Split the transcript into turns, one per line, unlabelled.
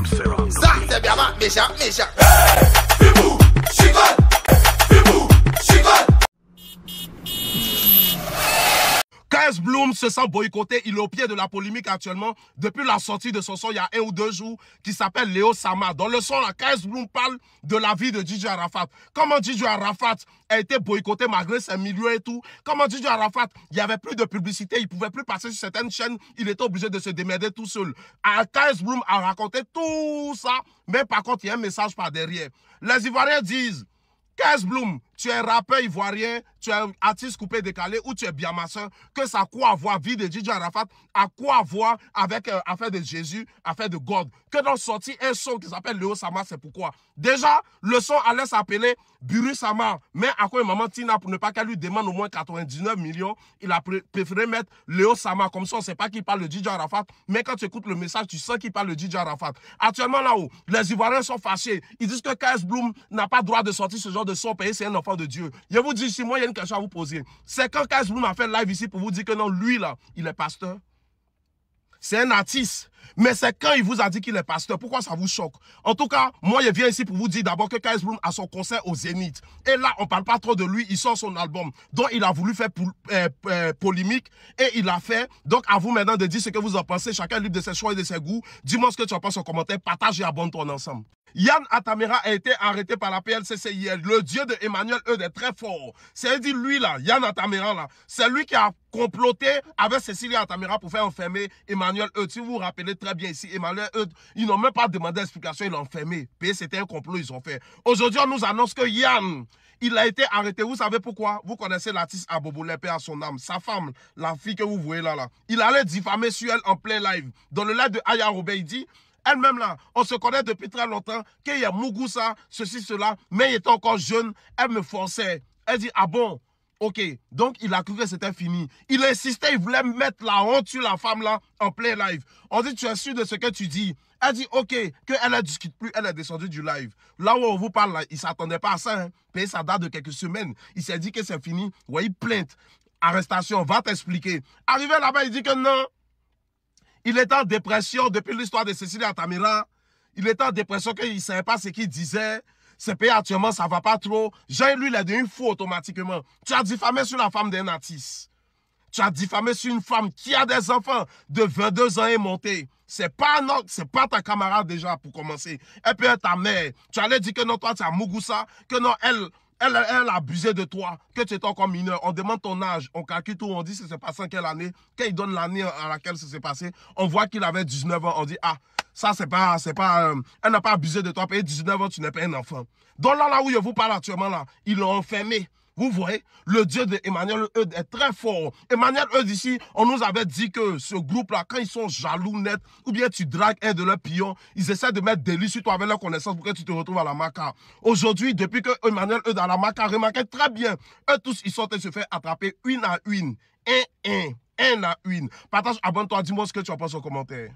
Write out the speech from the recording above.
Ça, c'est bien méchant, méchant.
KS Bloom se sent boycotté, il est au pied de la polémique actuellement depuis la sortie de son son il y a 1 ou 2 jours qui s'appelle Léo Sama. Dans le son, là, KS Bloom parle de la vie de DJ Arafat. Comment DJ Arafat a été boycotté malgré ses millions et tout. Comment DJ Arafat, il n'y avait plus de publicité, il ne pouvait plus passer sur certaines chaînes, il était obligé de se démerder tout seul. KS Bloom a raconté tout ça, mais par contre, il y a un message par derrière. Les Ivoiriens disent, KS Bloom, tu es rappeur ivoirien, tu es artiste coupé décalé ou tu es bien masseur, que ça a quoi à voir, vie de DJ Arafat, à quoi à voir avec affaire de Jésus, affaire de God. Que dans sorti un son qui s'appelle Léo Sama, c'est pourquoi. Déjà, le son allait s'appeler Buru Sama, mais à quoi maman Tina, pour ne pas qu'elle lui demande au moins 99 millions, il a préféré mettre Léo Sama, comme ça on ne sait pas qui parle de DJ Arafat, mais quand tu écoutes le message, tu sens qu'il parle de DJ Arafat. Actuellement là-haut, les Ivoiriens sont fâchés, ils disent que KS Bloom n'a pas le droit de sortir ce genre de son, payer c'est un enfant de Dieu. Je vous dis ici, moi il y a une question à vous poser. C'est quand KS Bloom a fait live ici pour vous dire que non, lui là, il est pasteur. C'est un artiste. Mais c'est quand il vous a dit qu'il est pasteur. Pourquoi ça vous choque? En tout cas, moi, je viens ici pour vous dire d'abord que KS Bloom a son concert au Zénith. Et là, on ne parle pas trop de lui. Il sort son album. Donc, il a voulu faire polémique. Et il a fait. Donc, à vous maintenant de dire ce que vous en pensez. Chacun est libre de ses choix et de ses goûts. Dis-moi ce que tu en penses en commentaire. Partage et abonne-toi ensemble. Yann Atamera a été arrêté par la PLCC hier. Le dieu de Emmanuel Eudes est très fort. C'est-à-dire, lui là, Yann Atamera là, c'est lui qui a comploté avec Cécilia Atamera pour faire enfermer Emmanuel Eudes. Si vous vous rappelez très bien ici, Emmanuel Eudes, ils n'ont même pas demandé d'explication, ils l'ont enfermé. Puis c'était un complot, ils ont fait. Aujourd'hui, on nous annonce que Yann, il a été arrêté. Vous savez pourquoi? Vous connaissez l'artiste Abobo, paix à son âme. Sa femme, la fille que vous voyez là, il allait diffamer sur elle en plein live. Dans le live de Aya Robé, il dit, elle-même là, on se connaît depuis très longtemps, qu'il y a Mugusa, ceci, cela, mais il était encore jeune, elle me forçait. Elle dit, ah bon, ok, donc il a cru que c'était fini. Il insistait, il voulait mettre la honte sur la femme là, en plein live. On dit, tu es sûr de ce que tu dis? Elle dit, ok, qu'elle ne discute plus, elle est descendue du live. Là où on vous parle, là, il ne s'attendait pas à ça, hein. Puis ça date de quelques semaines. Il s'est dit que c'est fini. Vous voyez, plainte, arrestation, va t'expliquer. Arrivé là-bas, il dit que non. Il était en dépression depuis l'histoire de Cécilia Atamera. Il était en dépression qu'il ne savait pas ce qu'il disait. Ce pays actuellement, ça ne va pas trop. Jean, lui, il est devenu fou automatiquement. Tu as diffamé sur la femme d'un artiste. Tu as diffamé sur une femme qui a des enfants de 22 ans et montés. C'est pas ta camarade déjà pour commencer. Et puis ta mère. Tu allais dire que non, toi, tu as Mugusa, que non, elle a abusé de toi, que tu es encore mineur. On demande ton âge, on calcule tout, on dit ça s'est passé en quelle année. Quand il donne l'année à laquelle ça s'est passé, on voit qu'il avait 19 ans. On dit, ah, ça, elle n'a pas abusé de toi. Payer 19 ans, tu n'es pas un enfant. Donc là où je vous parle actuellement, là, ils l'ont enfermé. Vous voyez, le dieu de Emmanuel Eudes est très fort. Emmanuel Eudes ici, on nous avait dit que ce groupe-là, quand ils sont jaloux net, ou bien tu dragues un de leurs pions, ils essaient de mettre des lits sur toi avec leur connaissance pour que tu te retrouves à la Maca. Aujourd'hui, depuis que Emmanuel Eudes à la Maca, remarquez très bien, eux tous, ils sont en train de se faire attraper une à une. Un à une. Partage, abonne-toi, dis-moi ce que tu en penses en commentaire.